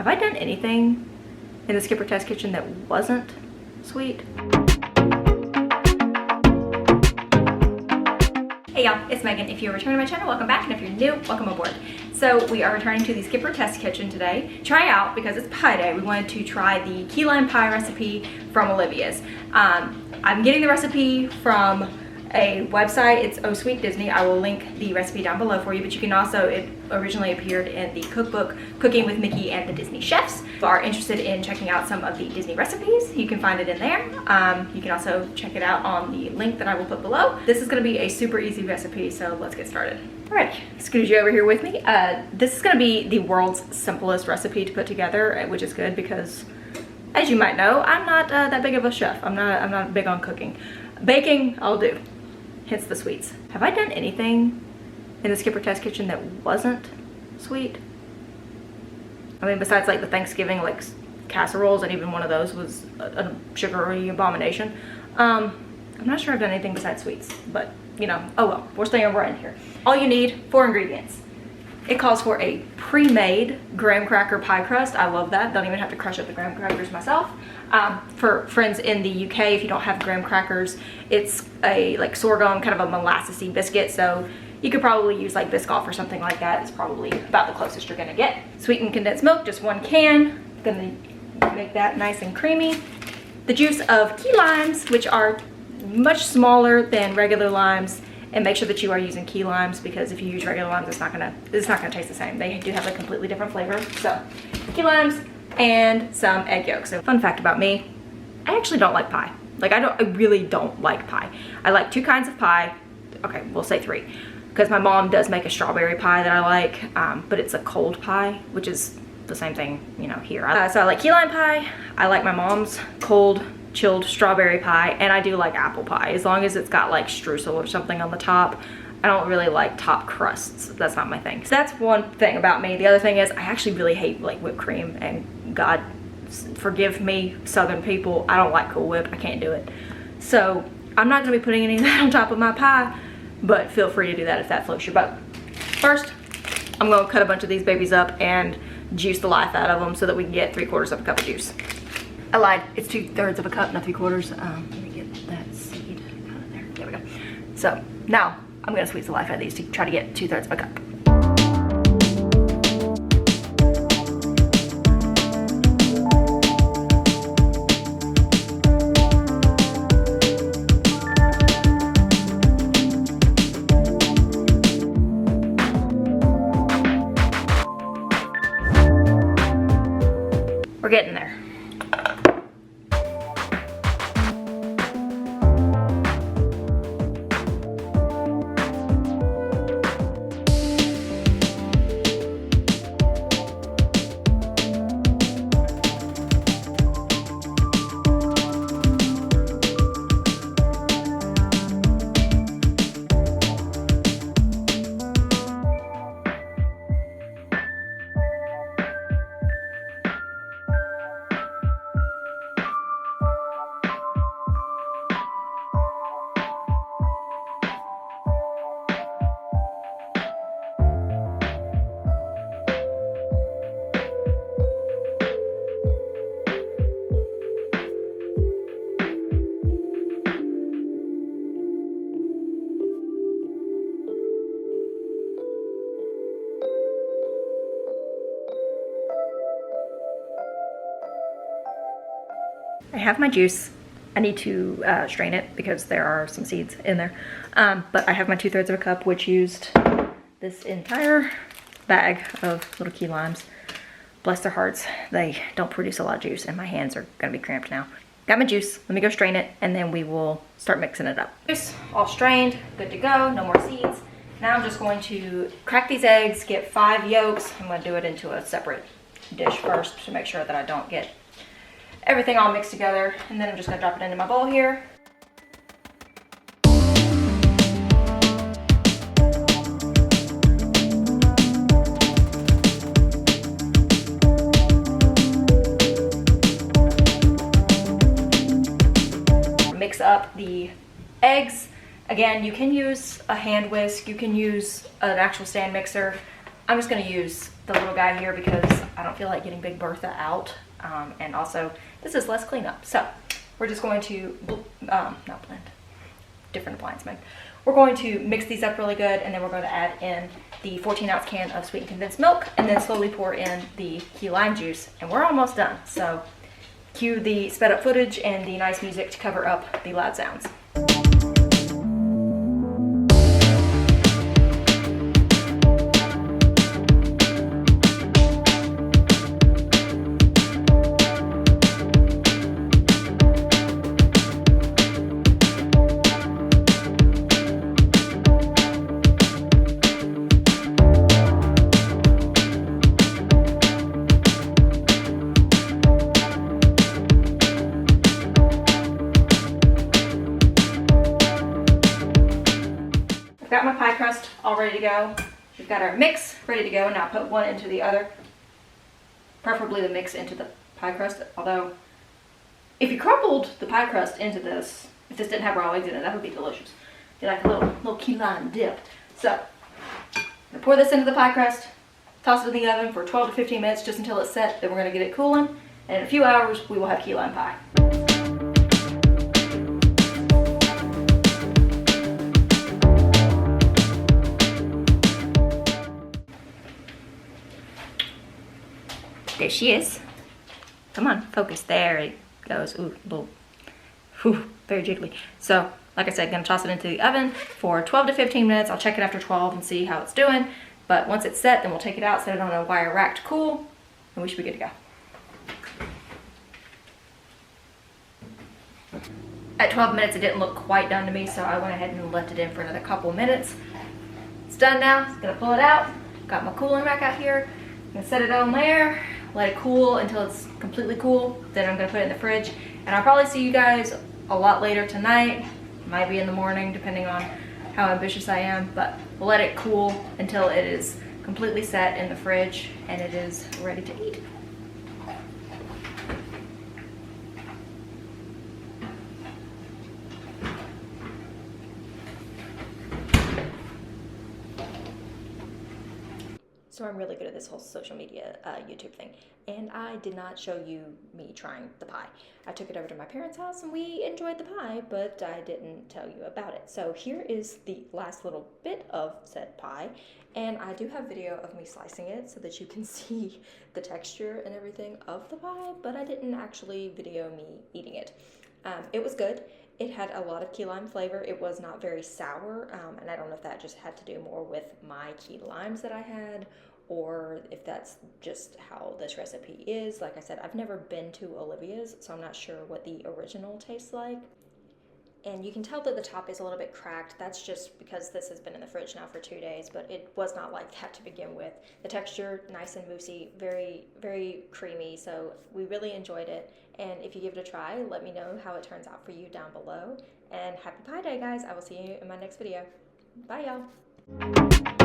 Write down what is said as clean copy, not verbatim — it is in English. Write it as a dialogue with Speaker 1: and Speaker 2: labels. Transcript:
Speaker 1: Have I done anything in the Skipper test kitchen that wasn't sweet? Hey y'all, it's Megan. If you're returning to my channel, welcome back, and if you're new, welcome aboard. So we are returning to the Skipper test kitchen today. Try out, because it's pie day, we wanted to try the key lime pie recipe from Olivia's. I'm getting the recipe from a website. It's Oh Sweet Disney. I will link the recipe down below for you, but you can also, it originally appeared in the cookbook Cooking with Mickey and the Disney Chefs. If you are interested in checking out some of the Disney recipes, you can find it in there. You can also check it out on the link that I will put below. This is going to be a super easy recipe, so let's get started. Alright, scooch you over here with me. This is going to be the world's simplest recipe to put together, which is good because, as you might know, I'm not that big of a chef. I'm not big on cooking. Baking, I'll do. Hence the sweets. Have I done anything in the Skipper test kitchen that wasn't sweet? I mean, besides like the Thanksgiving like casseroles, and even one of those was a sugary abomination. I'm not sure I've done anything besides sweets, but you know, oh well, we're staying over in here. All you need, 4 ingredients. It calls for a pre-made graham cracker pie crust. I love that. Don't even have to crush up the graham crackers myself. For friends in the UK, if you don't have graham crackers, it's a like sorghum, kind of a molassesy biscuit. So you could probably use like Biscoff or something like that. It's probably about the closest you're gonna get. Sweetened condensed milk, just 1 can. Gonna make that nice and creamy. The juice of key limes, which are much smaller than regular limes. And make sure that you are using key limes, because if you use regular limes, it's not gonna taste the same. They do have a completely different flavor. So key limes and some egg yolks. So fun fact about me, I actually don't like pie. Like I really don't like pie. I like 2 kinds of pie. Okay, we'll say 3, because my mom does make a strawberry pie that I like, but it's a cold pie, which is the same thing, you know, here. So I like key lime pie. I like my mom's cold chilled strawberry pie, and I do like apple pie, as long as it's got like streusel or something on the top. I don't really like top crusts. That's not my thing. So that's one thing about me. The other thing is I actually really hate like whipped cream, and God forgive me, Southern people, I don't like Cool Whip. I can't do it. So I'm not gonna be putting any of that on top of my pie, but feel free to do that if that floats your boat. First, I'm gonna cut a bunch of these babies up and juice the life out of them so that we can get 3/4 of a cup of juice. I lied, it's 2/3 of a cup, not 3/4. Let me get that seed out of there. There we go. So now I'm gonna squeeze the life out of these to try to get 2/3 of a cup. We're getting there. I have my juice. I need to strain it because there are some seeds in there. But I have my 2/3 of a cup, which used this entire bag of little key limes. Bless their hearts, they don't produce a lot of juice, and my hands are gonna be cramped now. Got my juice, let me go strain it, and then we will start mixing it up. Juice all strained, good to go, no more seeds. Now I'm just going to crack these eggs, get 5 yolks. I'm gonna do it into a separate dish first to make sure that I don't get everything all mixed together, and then I'm just gonna drop it into my bowl here. Mix up the eggs. Again, you can use a hand whisk, you can use an actual stand mixer. I'm just gonna use the little guy here because I don't feel like getting Big Bertha out. And also, this is less cleanup. So, we're just going to, not blend, different appliance, Meg. We're going to mix these up really good, and then we're going to add in the 14-ounce can of sweetened condensed milk, and then slowly pour in the key lime juice, and we're almost done. So, cue the sped up footage and the nice music to cover up the loud sounds. Got my pie crust all ready to go. We've got our mix ready to go. Now put one into the other. Preferably the mix into the pie crust. Although, if you crumbled the pie crust into this, if this didn't have raw eggs in it, that would be delicious. Be like a little key lime dip. So, I'm gonna pour this into the pie crust, toss it in the oven for 12 to 15 minutes just until it's set. Then we're gonna get it cooling, and in a few hours we will have key lime pie. There she is. Come on, focus. There it goes. Ooh, little, whew, very jiggly. So, like I said, gonna toss it into the oven for 12 to 15 minutes. I'll check it after 12 and see how it's doing. But once it's set, then we'll take it out, set it on a wire rack to cool, and we should be good to go. At 12 minutes, it didn't look quite done to me, so I went ahead and left it in for another couple of minutes. It's done now. I'm gonna pull it out. Got my cooling rack out here. I'm gonna set it on there. Let it cool until it's completely cool. Then I'm gonna put it in the fridge. And I'll probably see you guys a lot later tonight. Might be in the morning, depending on how ambitious I am. But we'll let it cool until it is completely set in the fridge and it is ready to eat. So I'm really good at this whole social media YouTube thing, and I did not show you me trying the pie. I took it over to my parents' house and we enjoyed the pie, but I didn't tell you about it. So here is the last little bit of said pie, and I do have video of me slicing it so that you can see the texture and everything of the pie, but I didn't actually video me eating it. It was good. It had a lot of key lime flavor. It was not very sour, and I don't know if that just had to do more with my key limes that I had, or if that's just how this recipe is. Like I said, I've never been to Olivia's, so I'm not sure what the original tastes like. And you can tell that the top is a little bit cracked. That's just because this has been in the fridge now for 2 days, but it was not like that to begin with. The texture, nice and moussey, very, very creamy, so we really enjoyed it. And if you give it a try, let me know how it turns out for you down below. And happy Pie Day, guys. I will see you in my next video. Bye, y'all.